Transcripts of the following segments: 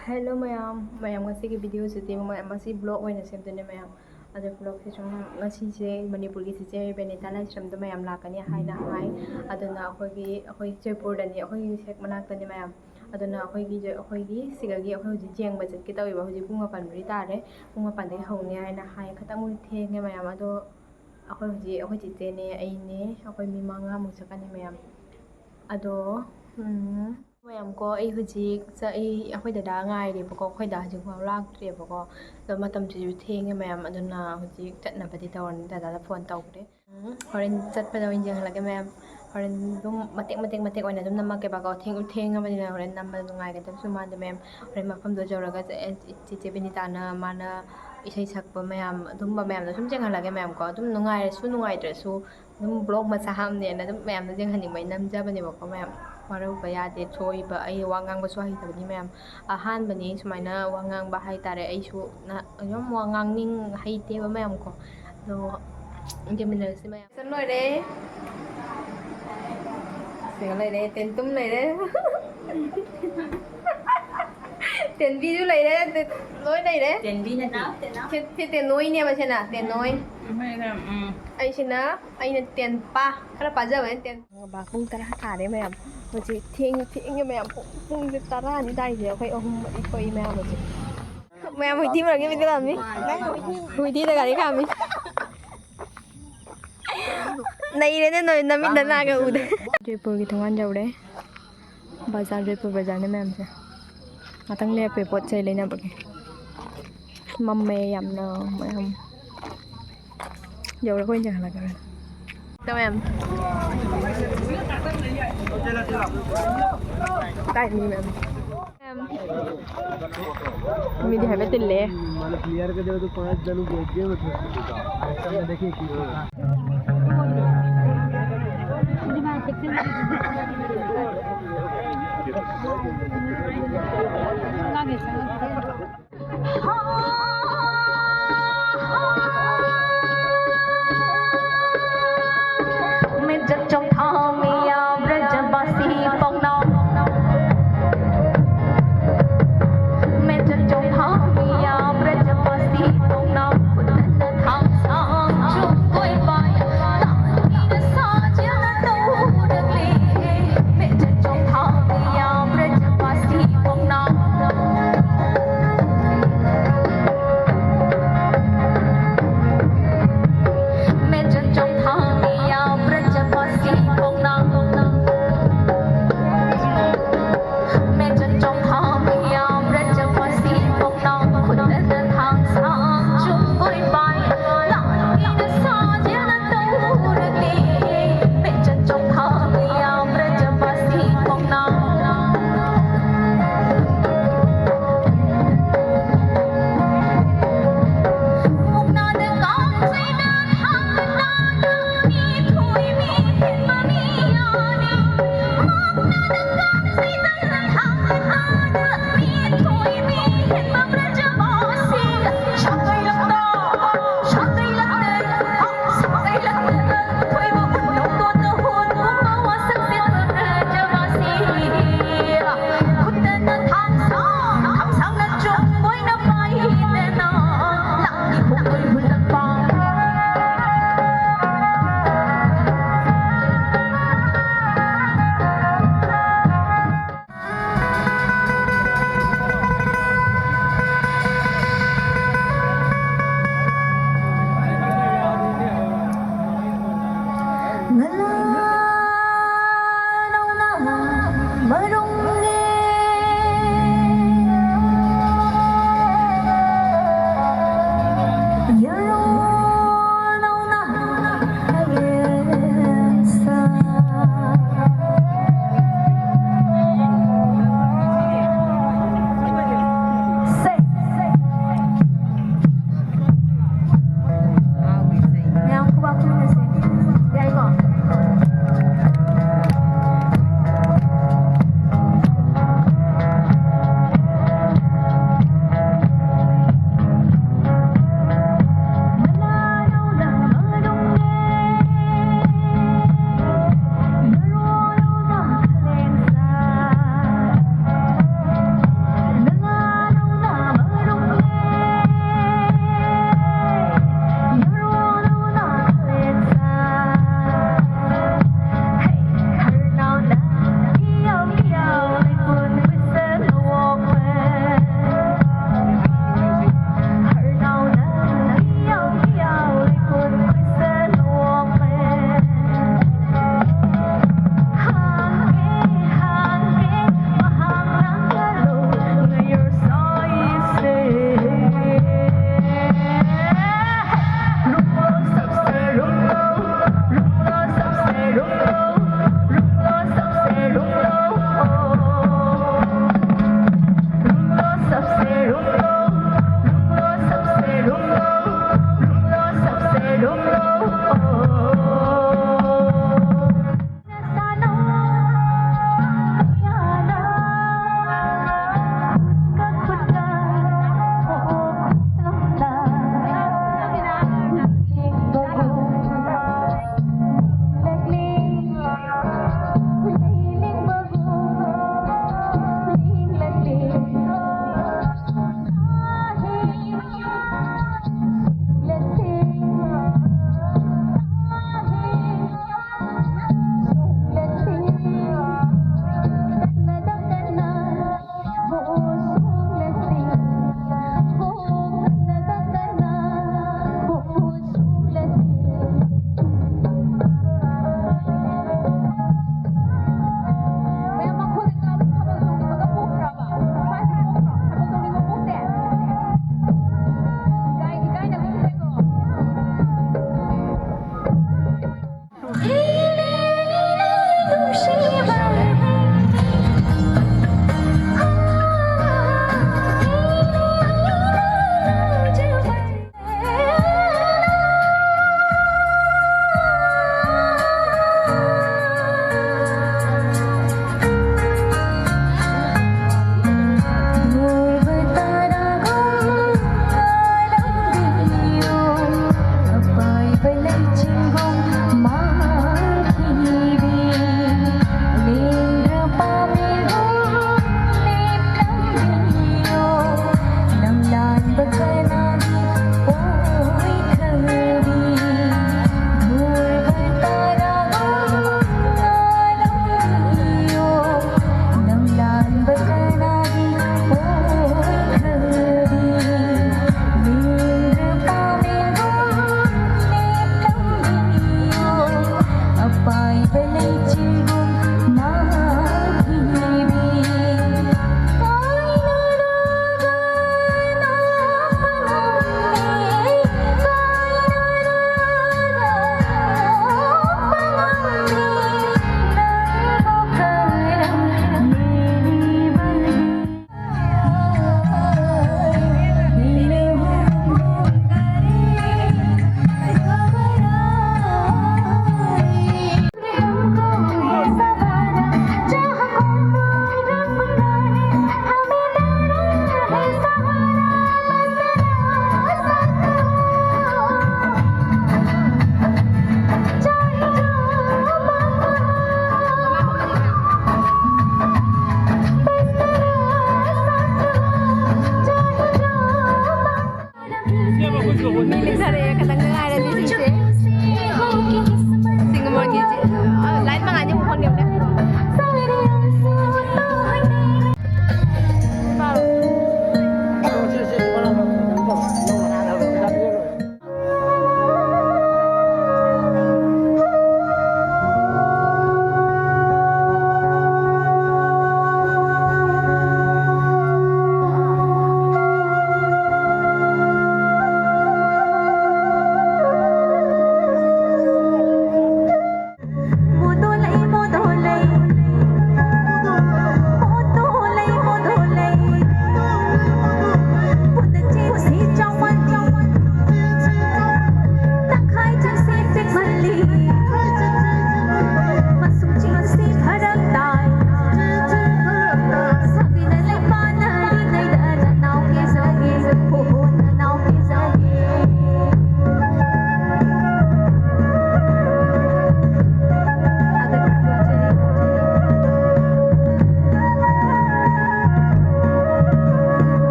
Hello mayam ngasi ki video se te masi blog oina semdene mayam ada blog se sum ngasi se manipur ki se benita lai sram da mayam lakani haina hai aduna akhoi Jaipur dani akhoi sek manak tani mayam aduna akhoi gi sigagi akhoi ji jeng ba jat ki tawi ba hoji punga pan ri tare punga pan dai hauni haina hai khatang ul thenge mayam ado akhoi ji te ne ai ne akhoi mi manga mu sakani mayam ado mayam ko ai hujik sa akhoi dada ngai ri bako akhoi da hujik fa lak tre bako do matam ji ju thenge mayam aduna hujik chatna badi tawon dada da phone tawre horen chat pa do injang lage mayam horen dum matek oina dum namak ke bako theng bani na horen number ngai ga tam su man de mayam horen mafam do jawraga che benita na mana isai sakpa mayam dum ba mayam da sum jeng halage mayam ko dum nungai su dum blog ma sa ham ne na dum mayam da jeng haning mai nam ja bani bako mayam Walau bayade choi ba ai wangang ba swahili tabani ma'am ahan bani sumaina wangang ba hai tare ai su na yom wangang ning hai te ba ma'am ko do inge min si ma'am san loi de se loi de ten tum loi de tiền vi du lấy đấy nói đây đấy tiền vi là thế tiền nuôi nha bà xem nào tiền nuôi anh xin á anh là tiền pa cái là pa giờ vậy tiền bà cũng ta thả đấy mẹ mà chị thiên như mẹ cũng ta ra như đây thì phải ông phải mẹ mà chị mẹ mình tim là cái mình làm gì mình đi ra cái làm gì này đấy nói nằm bên đó cái u đấy Jaipur cái thằng ăn giàu đấy Jaipur bazaar này mẹ em Matang lepe pot chay lena bagi mamme yamna mayam jauh ko injang halaga to em tai ni mem मी दी हवे तिल्ले माने clear कर दे तो 5 जन भेज दिए मतलब ऐसा में देखिए की मैं जब चौथा मिया ब्रजवासी पौना मैं जब चौथा मिया ब्रजवासी पौना खुद न था सांग जो कोई पाया तालीन साजन तोड़ ले मैं जब चौथा मिया ब्रजवासी पौना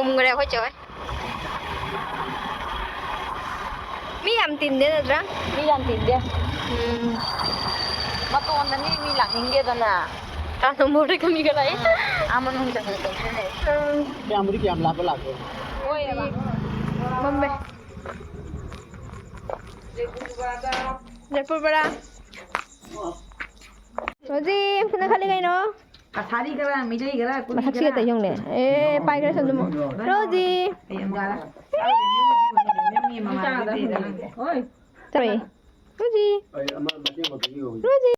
그래 호죠 미암 틴데더라 미안 딘데. 마또 언니 미랑 인게잖아. 나는 모르게 미가라 아무 농장 못 해. क्या मुझे क्या लाभ लाभ 오이 봐. 맘배 जयपुर बड़ा रोजी 그나 खाली गई नो 사리 그라 미리 그라 꾸니 마삭 치겠다 형네 에 빠이 그래서 좀 로지 양가라. 오이. 저리 로지 अरे अम्मा बच्चे को 로지